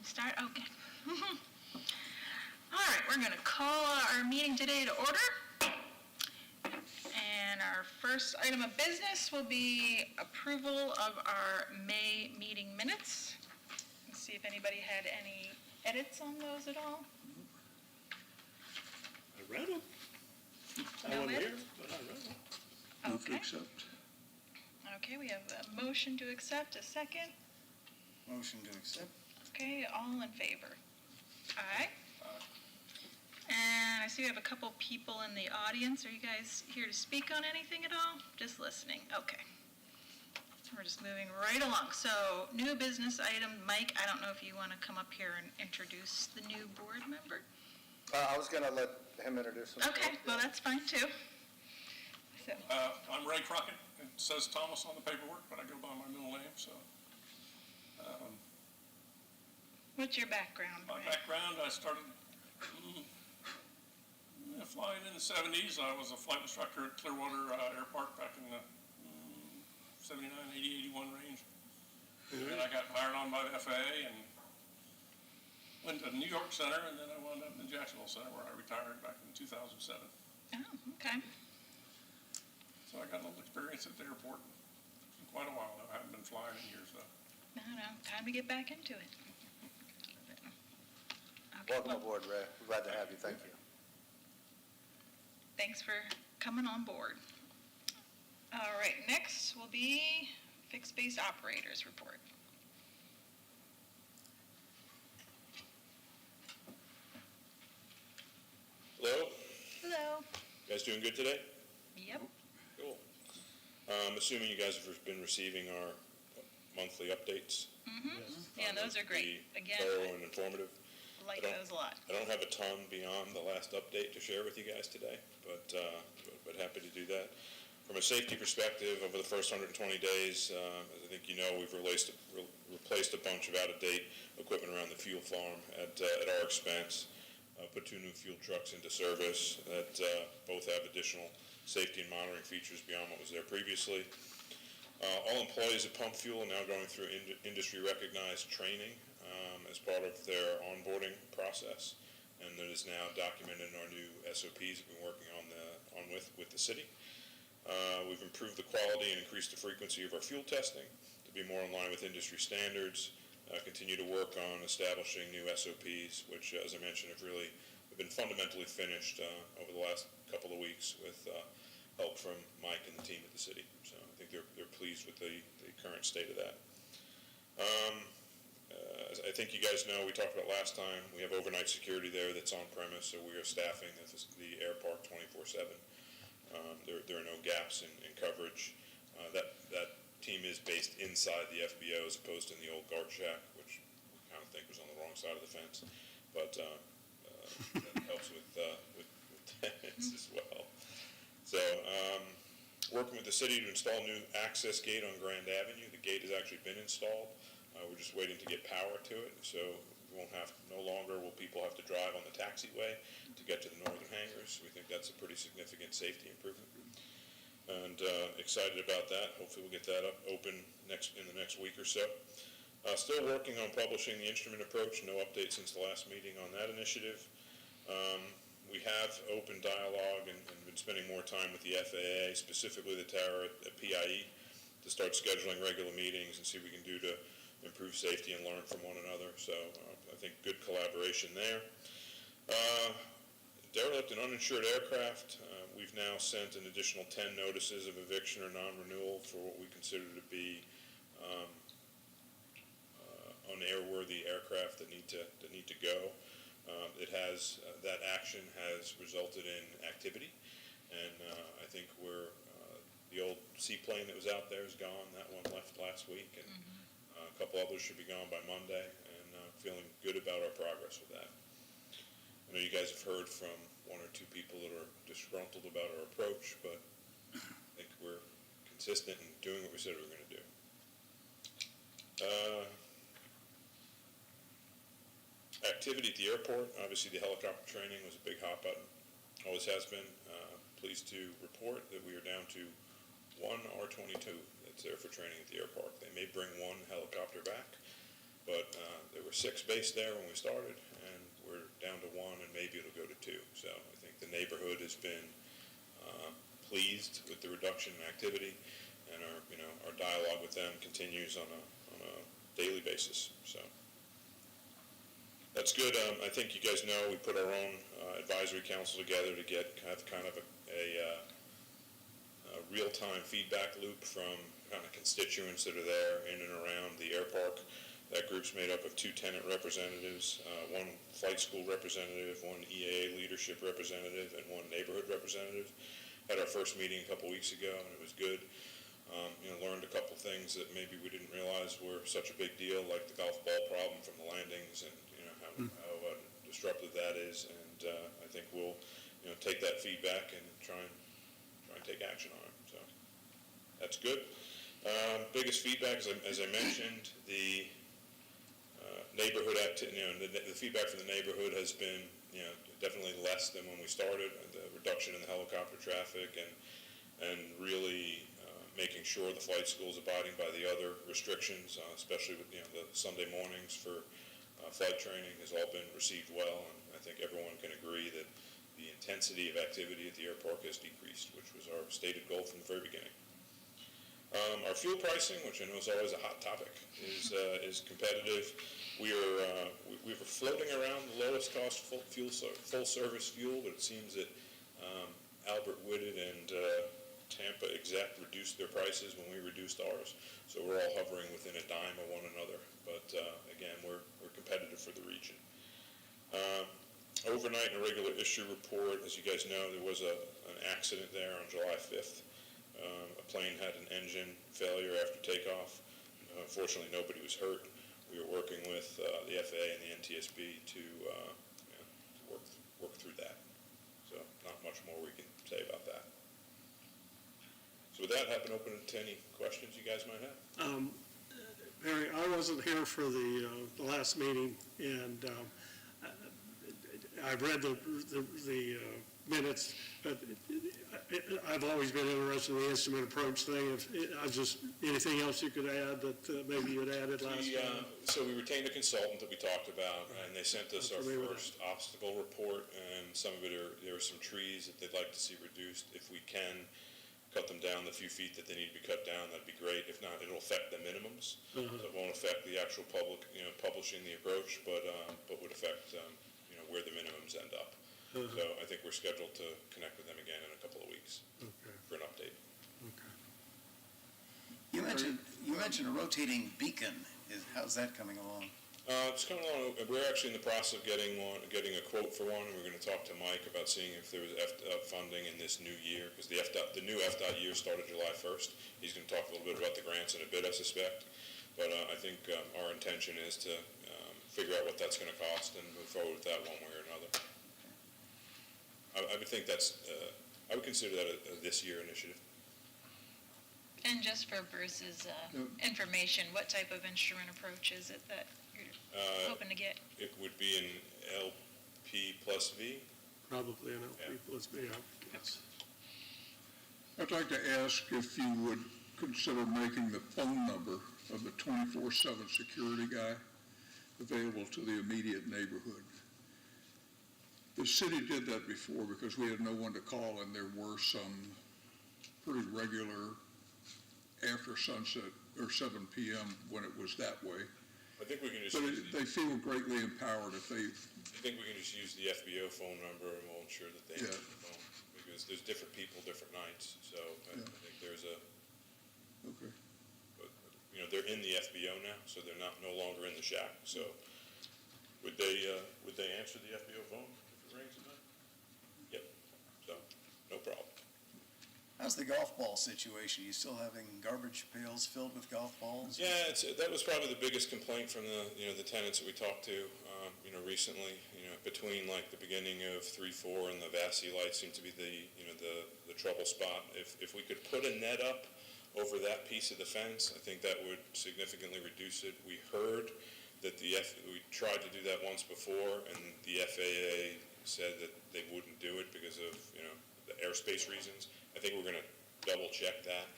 Start? Okay. All right, we're going to call our meeting today to order. And our first item of business will be approval of our May meeting minutes. Let's see if anybody had any edits on those at all. I read them. No I wasn't edits? here, but I read them. Move to Okay. accept. Okay, we have a motion to accept, a second. Motion to accept. Okay, all in favor? Aye. And I see we have a couple people in the audience. Are you guys here to speak on anything at all? Just listening. Okay. We're just moving right along. So, new business item. Mike, I don't know if you want to come up here and introduce the new board member. I was going to let him introduce himself. Okay, well, that's fine too. So, I'm Ray Crockett. It says Thomas on the paperwork, but I go by my middle name, so. what's your background? My Ray? background, I started flying in the 70s. I was a flight instructor at Clearwater Airpark back in the 79, 80, 81 range. And I got hired on by the FAA and went to New York Center, and then I wound up in Jacksonville Center where I retired back in 2007. Oh, okay. So I got a little experience at the airport in quite a while now. I haven't been flying in years though. No, time to get back into it. Okay, Welcome well, aboard, Ray. We're glad to have you. Thank you. thanks for coming on board. All right, next will be fixed base operators report. Hello, Hello. you guys doing good today? Yep. Cool. I'm assuming you guys have been receiving our monthly updates. Yeah, those are great. Again, Thorough and informative. I like I don't- those a lot. I don't have a ton beyond the last update to share with you guys today, but happy to do that. From a safety perspective, over the first 120 days, as I think you know, we've replaced a bunch of out-of-date equipment around the fuel farm at our expense. Put 2 new fuel trucks into service that both have additional safety and monitoring features beyond what was there previously. All employees at Pump Fuel are now going through industry-recognized training as part of their onboarding process, and that is now documented in our new SOPs that we've been working on with the city. We've improved the quality and increased the frequency of our fuel testing to be more in line with industry standards. Continue to work on establishing new SOPs, which, as I mentioned, have been fundamentally finished over the last couple of weeks with help from Mike and the team at the city. So I think they're pleased with the current state of that. As I think you guys know, we talked about last time, we have overnight security there that's on premise, so we are staffing the Airpark 24/7. There are no gaps in coverage. That team is based inside the FBO as opposed to in the old guard shack, which we kind of think was on the wrong side of the fence. But that helps with tenants as well. So working with the city to install a new access gate on Grand Avenue. The gate has actually been installed. We're just waiting to get power to it. So no longer will people have to drive on the taxiway to get to the northern hangars. We think that's a pretty significant safety improvement. And excited about that. Hopefully we'll get that open in the next week or so. Still working on publishing the instrument approach. No update since the last meeting on that initiative. We have open dialogue and been spending more time with the FAA, specifically the tower at PIE, to start scheduling regular meetings and see what we can do to improve safety and learn from one another. So I think good collaboration there. Derelict and uninsured aircraft. We've now sent an additional 10 notices of eviction or non-renewal for what we consider to be unairworthy aircraft that need to go. That action has resulted in activity, and I think the old seaplane that was out there is gone. That one left last week, and a couple others should be gone by Monday, and feeling good about our progress with that. I know you guys have heard from 1 or 2 people that are disgruntled about our approach, but I think we're consistent in doing what we said we were going to do. Activity at the airport. Obviously, the helicopter training was a big hot button. Always has been. Pleased to report that we are down to 1 R-22 that's there for training at the Airpark. They may bring 1 helicopter back. but there were 6 based there when we started, and we're down to 1, and maybe it'll go to 2. So I think the neighborhood has been pleased with the reduction in activity, and our dialogue with them continues on a daily basis. So that's good. I think you guys know we put our own advisory council together to have kind of a real-time feedback loop from kind of constituents that are there in and around the Airpark. That group's made up of 2 tenant representatives, 1 flight school representative, 1 EAA leadership representative, and 1 neighborhood representative. Had our first meeting a couple weeks ago, and it was good. Learned a couple things that maybe we didn't realize were such a big deal, like the golf ball problem from the landings, and how disruptive that is. And I think we'll take that feedback and try and take action on it. So that's good. Biggest feedback, as I mentioned, the neighborhood activity. The feedback from the neighborhood has been definitely less than when we started. The reduction in the helicopter traffic and really making sure the flight school's abiding by the other restrictions, especially with the Sunday mornings for flight training, has all been received well, and I think everyone can agree that the intensity of activity at the Airpark has decreased, which was our stated goal from the very beginning. Our fuel pricing, which I know is always a hot topic, is competitive. We were floating around the lowest cost full service fuel, but it seems that Albert Whitted and Tampa Exec reduced their prices when we reduced ours, so we're all hovering within a dime of one another. But again, we're competitive for the region. Overnight and a regular issue report. As you guys know, there was an accident there on July 5th. A plane had an engine failure after takeoff. Unfortunately, nobody was hurt. We were working with the FAA and the NTSB to work through that. So not much more we can say about that. So with that, happen to open it to any questions you guys might have. Barry, I wasn't here for the last meeting, and I've read the minutes, but I've always been interested in the instrument approach thing. Anything else you could add that maybe you had added last time? So we retained a consultant that we talked about, and they sent us our first obstacle report, and some of it there are some trees that they'd like to see reduced. If we can cut them down the few feet that they need to be cut down, that'd be great. If not, it'll affect the minimums. So it won't affect the actual public, publishing the approach, but would affect, where the minimums end up. So I think we're scheduled to connect with them again in a couple of weeks for an update. Okay. You mentioned a rotating beacon. How's that coming along? It's coming along. We're actually in the process of getting a quote for one, and we're going to talk to Mike about seeing if there was funding in this new year, because the new FDOT year started July 1st. He's going to talk a little bit about the grants in a bit, I suspect. But I think our intention is to figure out what that's going to cost and move forward with that one way or another. I would think I would consider that a this year initiative. And just for Bruce's information, what type of instrument approach is it that you're hoping to get? It would be an LP plus V. Probably an LP plus V. Yes. I'd like to ask if you would consider making the phone number of the 24/7 security guy available to the immediate neighborhood. The city did that before because we had no one to call, and there were some pretty regular after sunset or 7 p.m. when it was that way. I think we can just. But they feel greatly empowered if they. I think we can just use the FBO phone number, and we'll ensure that they answer the phone, because there's different people, different nights. So I think there's a. Okay. But, they're in the FBO now, so they're no longer in the shack. So would they answer the FBO phone if it rings at night? Yep. So no problem. How's the golf ball situation? You still having garbage pails filled with golf balls? Yeah, that was probably the biggest complaint from the tenants that we talked to, recently. Between like the beginning of 3-4 and the VASI lights seemed to be the trouble spot. If we could put a net up over that piece of the fence, I think that would significantly reduce it. We heard that we tried to do that once before, and the FAA said that they wouldn't do it because of the airspace reasons. I think we're going to double check that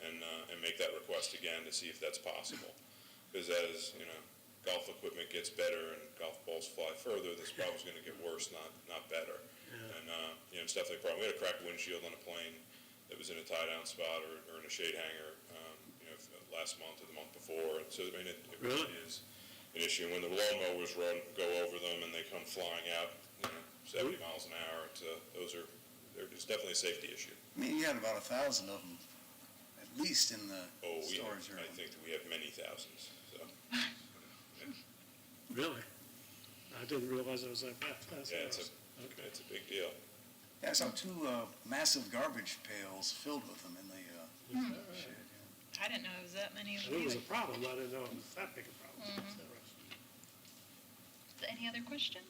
and make that request again to see if that's possible. Because as golf equipment gets better and golf balls fly further, this problem's gonna get worse, not better. And, it's definitely a problem. We had a cracked windshield on a plane that was in a tie-down spot or in a shade hanger, last month or the month before. And so, I mean, it really is an issue. And when the lawnmowers go over them and they come flying out, 70 miles an hour, it's definitely a safety issue. I mean, you had about 1,000 of them, at least in the storage I area. think that we have many thousands, so. Really? I didn't realize it was that bad. Yeah, it's a big deal. Yeah, I saw 2 massive garbage pails filled with them in the shed. I didn't know it was that many of It them was either. a problem. I didn't know it was that big a problem. Any other questions?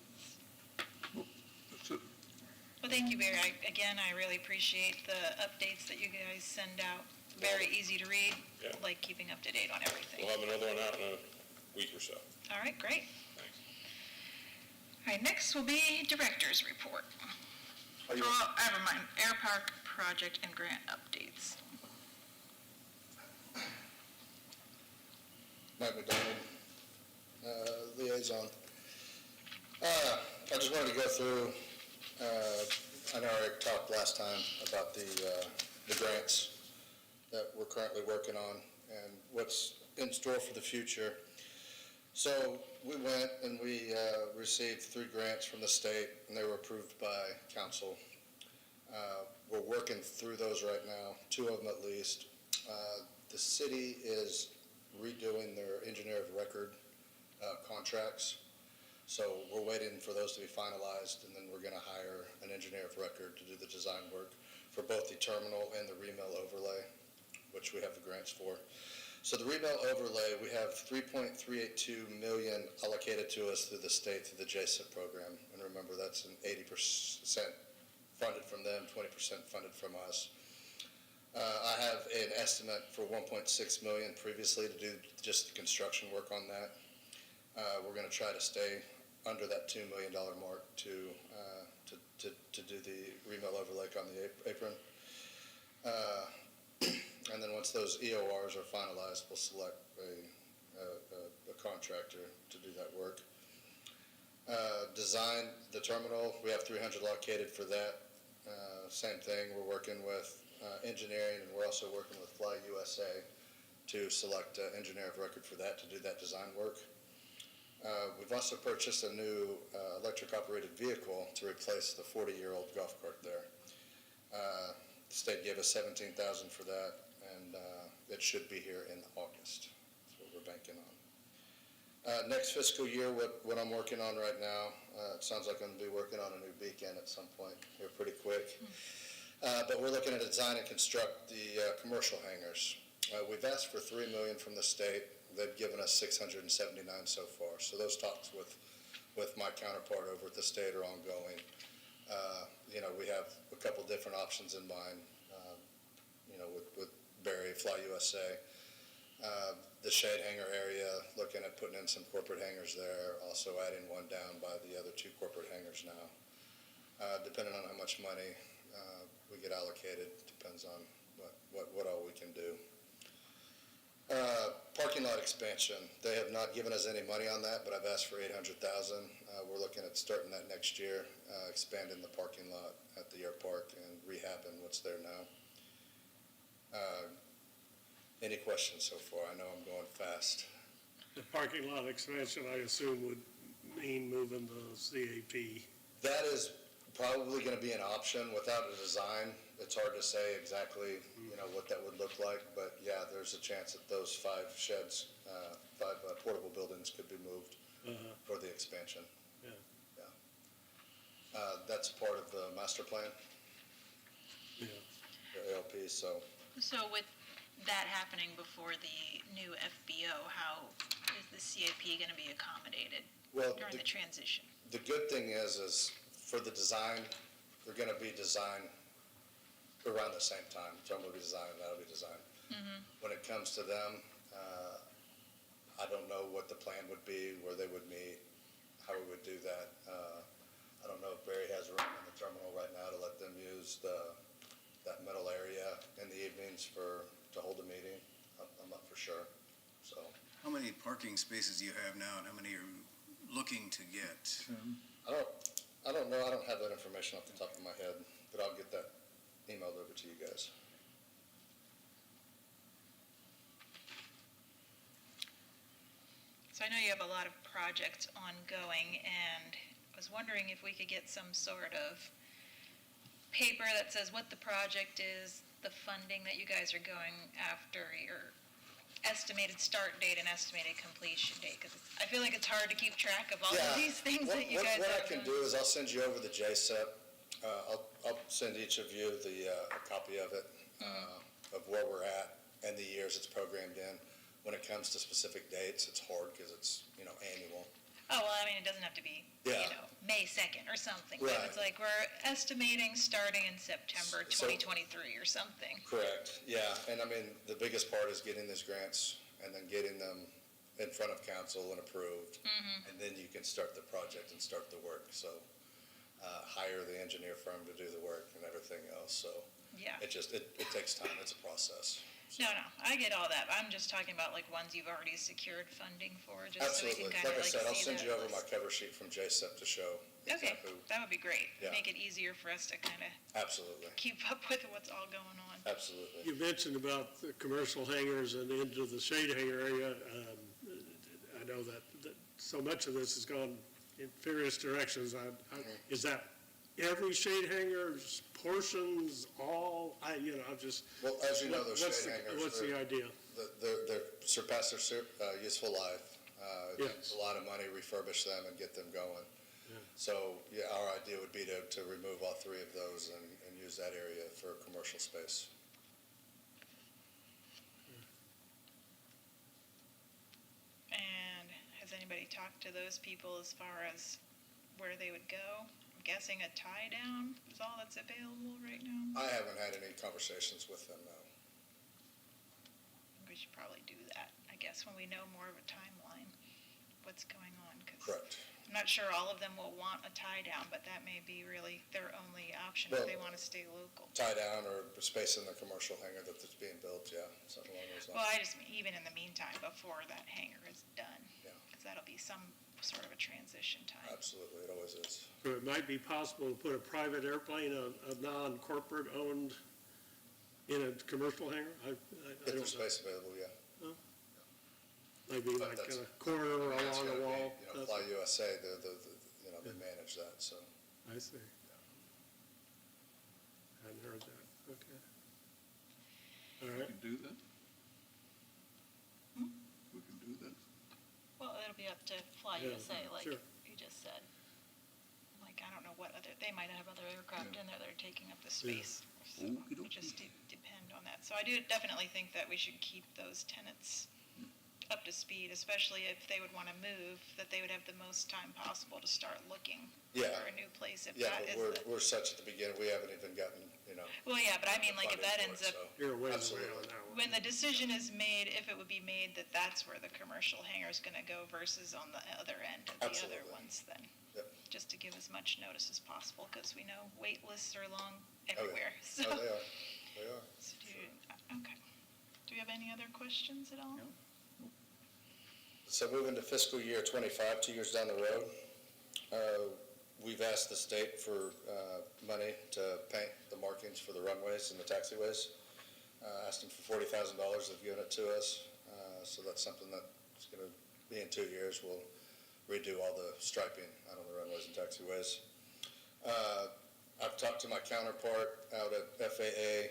That's it. Well, thank you, Barry. I really appreciate the updates that you guys send out. Very easy to read, Yeah. like keeping up to date on everything. We'll have another one out in a week or so. All right, great. Thanks. All right, next will be director's report. Are you- Oh, never mind, Airpark project and grant updates. Mike McDonald, liaison. I just wanted to go through, I know Eric talked last time about the grants that we're currently working on and what's in store for the future. So we went and we received 3 grants from the state, and they were approved by council. We're working through those right now, 2 of them at least. The city is redoing their engineer of record contracts. So we're waiting for those to be finalized, and then we're going to hire an engineer of record to do the design work for both the terminal and the remill overlay, which we have the grants for. So the remill overlay, we have $3.382 million allocated to us through the state through the JSIP program. And remember, that's an 80% funded from them, 20% funded from us. I have an estimate for $1.6 million previously to do just the construction work on that. We're going to try to stay under that $2 million mark to do the remill overlay on the apron. And then once those EORs are finalized, we'll select a contractor to do that work. Design the terminal, we have 300 allocated for that. Same thing, we're working with engineering, and we're also working with Fly USA to select an engineer of record for that, to do that design work. We've also purchased a new electric-operated vehicle to replace the 40-year-old golf cart there. The state gave us $17,000 for that, and it should be here in August. That's what we're banking on. Next fiscal year, what I'm working on right now, it sounds like I'm going to be working on a new beacon at some point here pretty quick. But we're looking at design and construct the commercial hangars. We've asked for $3 million from the state. They've given us $679 so far. So those talks with my counterpart over at the state are ongoing. We have a couple different options in mind, with Barry, Fly USA. The shade hangar area, looking at putting in some corporate hangars there, also adding one down by the other 2 corporate hangars now. Depending on how much money we get allocated, depends on what all we can do. Parking lot expansion, they have not given us any money on that, but I've asked for $800,000. We're looking at starting that next year, expanding the parking lot at the Airpark and rehabbing what's there now. Any questions so far? I know I'm going fast. The parking lot expansion, I assume, would mean moving the CAP. That is probably going to be an option. Without a design, it's hard to say exactly, what that would look like. But yeah, there's a chance that those 5 sheds, 5 portable buildings could be moved for the expansion. Yeah. That's part of the master plan, Yeah. the ALP, so. So with that happening before the new FBO, how is the CAP going to be accommodated Well, during the transition? the good thing is for the design, they're going to be designed around the same time. Some will be designed, that'll be designed. When it comes to them, I don't know what the plan would be, where they would meet, how we would do that. I don't know if Barry has room in the terminal right now to let them use that middle area in the evenings to hold a meeting. I'm not for sure, so. How many many parking spaces you have now and how many are looking to get? I don't know, I don't have that information off the top of my head, but I'll get that emailed over to you guys. So I know you have a lot of projects ongoing, and I was wondering if we could get some sort of paper that says what the project is, the funding that you guys are going after, your estimated start date and estimated completion date, because I feel like it's hard to keep track of all Yeah. of these things that you guys What I have can going. do is I'll send you over the JSEP. I'll send each of you a copy of it, of where we're at and the years it's programmed in. When it comes to specific dates, it's hard because it's, annual. Oh, well, I mean, it doesn't have to be, Yeah. May 2nd or something, but Right. it's like we're estimating starting in September So- 2023 or something. Correct, yeah. And I mean, the biggest part is getting these grants and then getting them in front of council and approved. And then you can start the project and start the work. So hire the engineer firm to do the work and everything else. So Yeah. it takes time. It's a process. No, I get all that. I'm just talking about like ones you've already secured funding for, just so we Absolutely. can kind Like of I like said, I'll see send that you over my list. cover sheet from JSEP to show Okay, exactly. that would be great. Yeah. Make it easier for us to kind of Absolutely, keep up with what's all going on. absolutely. You mentioned about the commercial hangars and into the shade hangar area. I know that so much of this has gone in various directions. Is that every shade hangar's portions, all, I'm just. Well, as you know, those what's shade the- hangers, What's the idea? they're surpassed their useful life. It Yes. takes a lot of money to refurbish them and get them going. Yeah. So, yeah, our idea would be to remove all three of those and use that area for commercial space. And has anybody talked to those people as far as where they would go? I'm guessing a tie down is all that's available right now. I haven't had any conversations with them, no. We should probably do that, I guess, when we know more of a timeline, what's going on. 'Cause Correct. I'm not sure all of them will want a tie down, but that may be really their only option if Well- they want to stay local. Tie down or space in the commercial hangar that's being built, yeah, something along those Well, lines. I just mean even in the meantime, before that hangar is done. Yeah. Because that'll be some sort of a transition time. Absolutely, it always is. So it might be possible to put a private airplane, a non-corporate owned, in a commercial hangar? I If don't there's know. space available, yeah. Maybe But like that's- in a corner or It's along gotta a be, wall. Fly USA, they manage that, so. I see. Hadn't heard that, okay. All We right, can do that? Hmm? We can do that? Well, it'll be up to Fly Yeah, USA, like sure. you just said. Like, I don't know what other, they might have other aircraft in there that are taking up the space. So Okey it'll dokey. just depend on that. So I do definitely think that we should keep those tenants up to speed, especially if they would want to move, that they would have the most time possible to start looking Yeah. for a new place if Yeah, that but is the. we're such at the beginning, we haven't even gotten, Well, yeah, but I mean, like, if that funding ends for it, up, so. you're a ways away Absolutely. on that one. when the decision is made, if it would be made that that's where the commercial hangar is going to go versus on the other end of the other Absolutely. ones, then. Yep. Just to give as much notice as possible, because we know wait lists are long Oh, yeah. everywhere, so. Oh, they are. So okay. Do we have any other questions at all? No. So moving to fiscal year '25, 2 years down the road, we've asked the state for money to paint the markings for the runways and the taxiways. Asked them for $40,000, they've given it to us. So that's something that's going to be in 2 years. We'll redo all the striping out on the runways and taxiways. I've talked to my counterpart out at FAA.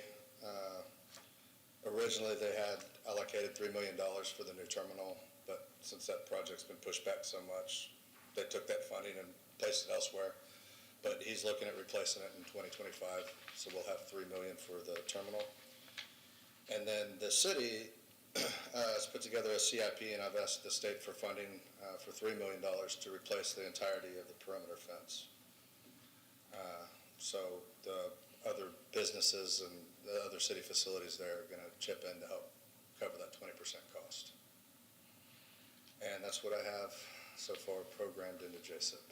Originally, they had allocated $3 million for the new terminal, but since that project's been pushed back so much, they took that funding and placed it elsewhere. But he's looking at replacing it in 2025, so we'll have $3 million for the terminal. And then the city has put together a CIP, and I've asked the state for funding for $3 million to replace the entirety of the perimeter fence. So the other businesses and the other city facilities there are going to chip in to help cover that 20% cost. And that's what I have so far programmed into JSIP.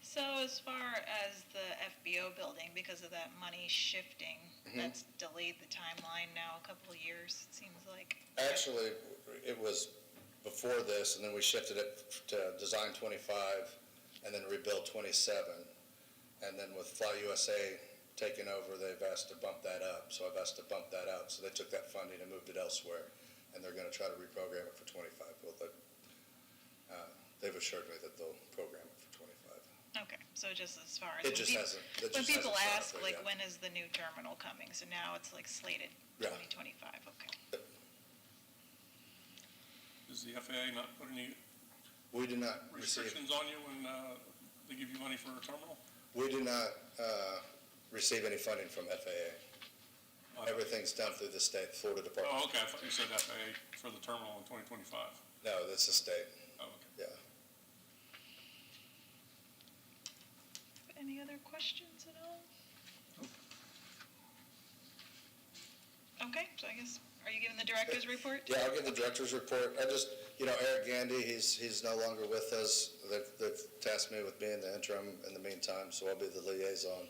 So as far as the FBO building, because of that money shifting, that's delayed the timeline now a couple of years, it seems like. Actually, it was before this, and then we shifted it to design 25 and then rebuild 27. And then with Fly USA taking over, they've asked to bump that up, so I've asked to bump that out. So they took that funding and moved it elsewhere, and they're gonna try to reprogram it for 25. Well, they've assured me that they'll program it for 25. Okay, so just as far as. It just hasn't, it When just people hasn't showed up ask, there like, yet. when is the new terminal coming? So now it's like slated Yeah. 2025, okay. Does the FAA not put any We do not receive, restrictions on you when they give you money for a terminal? we do not receive any funding from FAA. Everything's done through the state, Florida Department. Oh, okay, I thought you said FAA for the terminal in 2025. No, that's the state, Oh, okay. yeah. Any other questions at all? Okay, so I guess, are you giving the director's report? Yeah, I'll give the director's report. I just, Eric Gandy, he's no longer with us. They've tasked me with being the interim in the meantime, so I'll be the liaison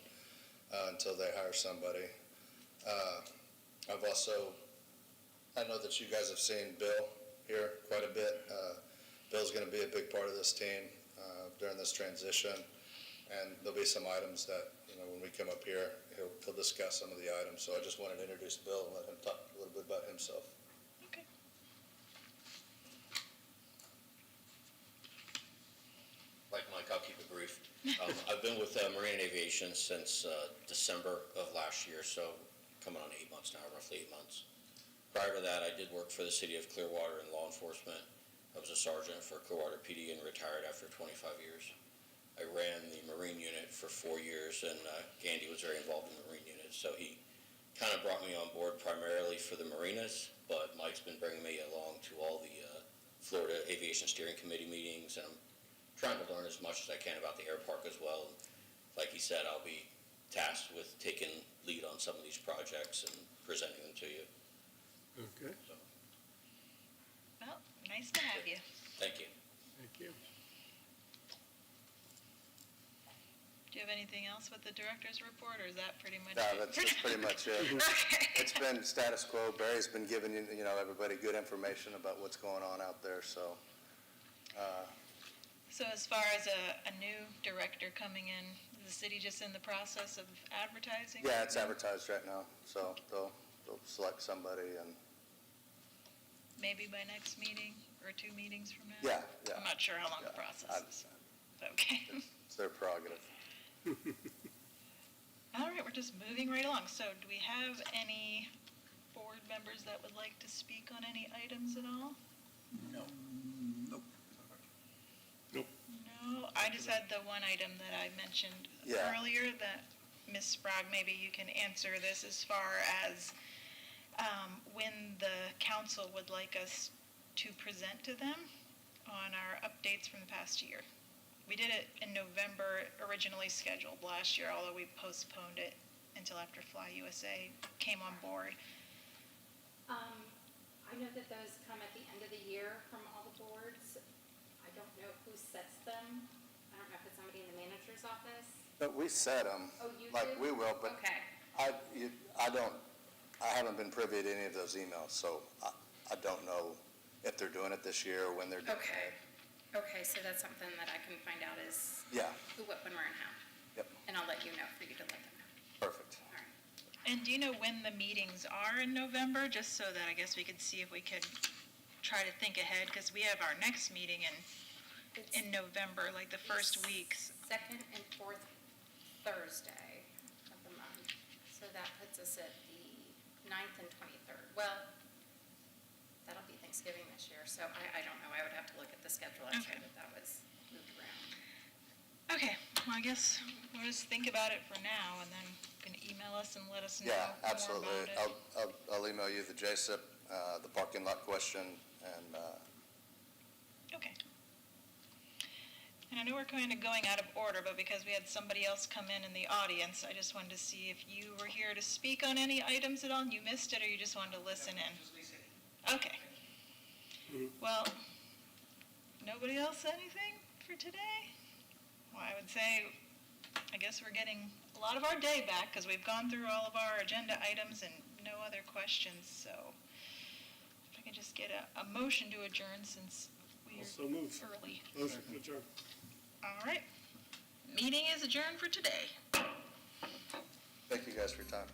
until they hire somebody. I know that you guys have seen Bill here quite a bit. Bill's gonna be a big part of this team during this transition, and there'll be some items that, when we come up here, he'll discuss some of the items. So I just wanted to introduce Bill and let him talk a little bit about himself. Okay. Like Mike, I'll keep it brief. I've been with Marine Aviation since December of last year, so coming on 8 months now, roughly 8 months. Prior to that, I did work for the city of Clearwater in law enforcement. I was a sergeant for Clearwater PD and retired after 25 years. I ran the Marine unit for 4 years, and Gandy was very involved in the Marine unit, so he kind of brought me on board primarily for the marinas, but Mike's been bringing me along to all the Florida Aviation Steering Committee meetings, and I'm trying to learn as much as I can about the Airpark as well. Like he said, I'll be tasked with taking lead on some of these projects and presenting them to you. Okay, So, Well, nice to have you. thank you. thank you. Do you have anything else with the director's report, or is that pretty much? No, it? that's pretty much it. Okay. It's been status quo. Barry's been giving everybody good information about what's going on out there, so. So as far as a new director coming in, is the city just in the process of advertising? Yeah, it's advertised right now, so they'll select somebody and, Maybe by next meeting or 2 meetings from now? yeah. I'm not sure how long the Yeah, process is. Okay. It's their prerogative. All right, we're just moving right along. So do we have any board members that would like to speak on any items at all? Nope. No, I just had the one item that I mentioned Yeah. earlier that, Ms. Sprague, maybe you can answer this as far as when the council would like us to present to them on our updates from the past year. We did it in November, originally scheduled last year, although we postponed it until after Fly USA came on board. I know that those come at the end of the year from all the boards. I don't know who sets them. I don't know if it's somebody in the manager's office. But we set them. Oh, you Like, do? we will, but Okay. I haven't been privy to any of those emails, so I don't know if they're doing it this year or when they're doing Okay. it. Okay, so that's something that I can find out is Yeah, who, what, when, where, and how. Yep. And I'll let you know for you to let them know. perfect. All right. And do you know when the meetings are in November, just so that I guess we could see if we could try to think ahead, because we have our next meeting in November, like the first weeks. Second and fourth Thursday of the month. So that puts us at the 9th and 23rd. Well, that'll be Thanksgiving this year, so I don't know. I would have to look at the schedule. I'm sure Okay. that was moved around. Okay, well, I guess we'll just think about it for now, and then you can email us and let us know Yeah, more absolutely. about it. I'll email you the JSIP, the parking lot question, and, Okay. And I know we're kind of going out of order, but because we had somebody else come in the audience, I just wanted to see if you were here to speak on any items at all, and you missed it, or you just wanted to listen in? Okay. Well, nobody else anything for today? Well, I would say, I guess we're getting a lot of our day back, because we've gone through all of our agenda items and no other questions, so if I can just get a motion to adjourn since Also we're move. early. Motion to adjourn. All right. Meeting is adjourned for today. Thank you guys for your time.